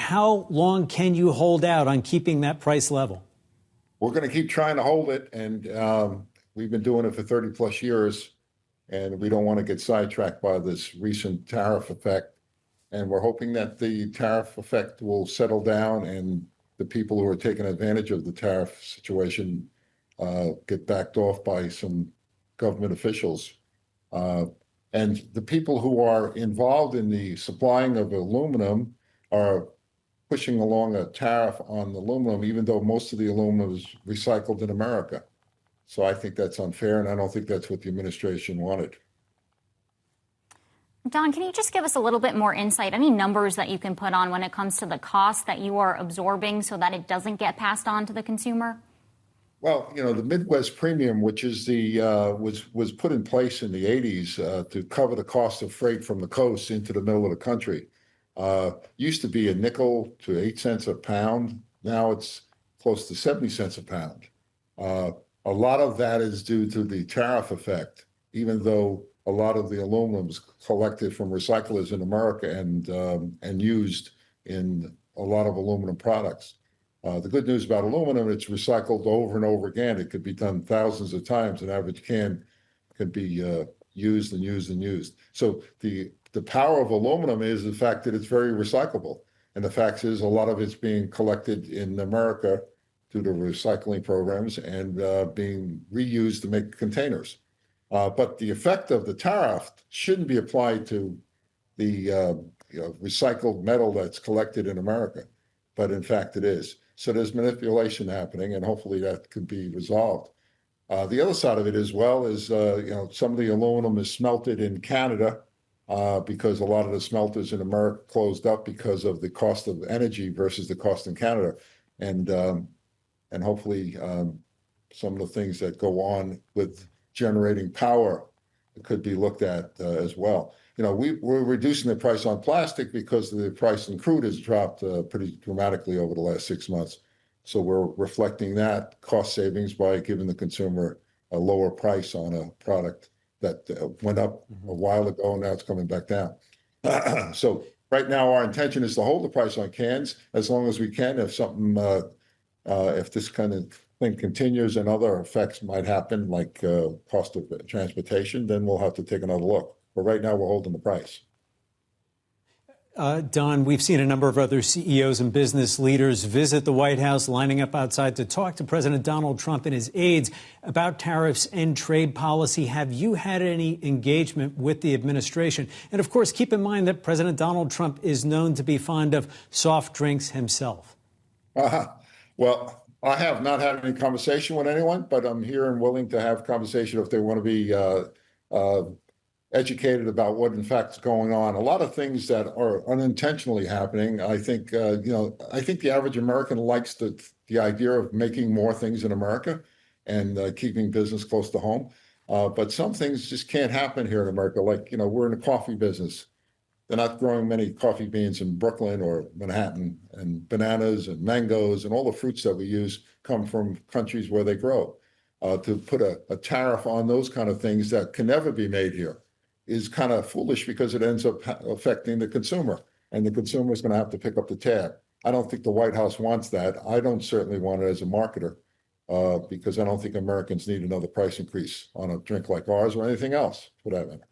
how long can you hold out on keeping that price level? We're going to keep trying to hold it, and we've been doing it for 30 plus years, and we don't want to get sidetracked by this recent tariff effect. And we're hoping that the tariff effect will settle down and the people who are taking advantage of the tariff situation get backed off by some government officials. And the people who are involved in the supplying of aluminum are pushing along a tariff on aluminum, even though most of the aluminum is recycled in America. So I think that's unfair, and I don't think that's what the administration wanted. Don, can you just give us a little bit more insight, any numbers that you can put on when it comes to the cost that you are absorbing so that it doesn't get passed on to the consumer? Well, you know, the Midwest Premium, which is the was put in place in the 80s to cover the cost of freight from the coast into the middle of the country, used to be a nickel to 8 cents a pound. Now it's close to 70 cents a pound. A lot of that is due to the tariff effect, even though a lot of the aluminum is collected from recyclers in America and used in a lot of aluminum products. The good news about aluminum, it's recycled over and over again. It could be done thousands of times. An average can could be used and used and used. So the power of aluminum is the fact that it's very recyclable. And the fact is a lot of it's being collected in America through the recycling programs and being reused to make containers. But the effect of the tariff shouldn't be applied to the recycled metal that's collected in America, but in fact it is. So there's manipulation happening, and hopefully that could be resolved. The other side of it as well is, some of the aluminum is smelted in Canada because a lot of the smelters in America closed up because of the cost of energy versus the cost in Canada, and hopefully some of the things that go on with generating power could be looked at as well. We're reducing the price on plastic because the price in crude has dropped pretty dramatically over the last 6 months. So we're reflecting that cost savings by giving the consumer a lower price on a product that went up a while ago, and now it's coming back down. So right now our intention is to hold the price on cans as long as we can. If something, if this kind of thing continues and other effects might happen, like cost of transportation, then we'll have to take another look. But right now, we're holding the price. Don, we've seen a number of other CEOs and business leaders visit the White House, lining up outside to talk to President Donald Trump and his aides about tariffs and trade policy. Have you had any engagement with the administration? And of course, keep in mind that President Donald Trump is known to be fond of soft drinks himself. Well, I have not had any conversation with anyone, but I'm here and willing to have conversation if they want to be educated about what in fact is going on. A lot of things that are unintentionally happening. I think I think the average American likes the idea of making more things in America and keeping business close to home. But some things just can't happen here in America. Like, we're in the coffee business. They're not growing many coffee beans in Brooklyn or Manhattan, and bananas and mangoes and all the fruits that we use come from countries where they grow. To put a tariff on those kind of things that can never be made here is kind of foolish because it ends up affecting the consumer, and the consumer is going to have to pick up the tab. I don't think the White House wants that. I don't certainly want it as a marketer because I don't think Americans need another price increase on a drink like ours or anything else for that matter.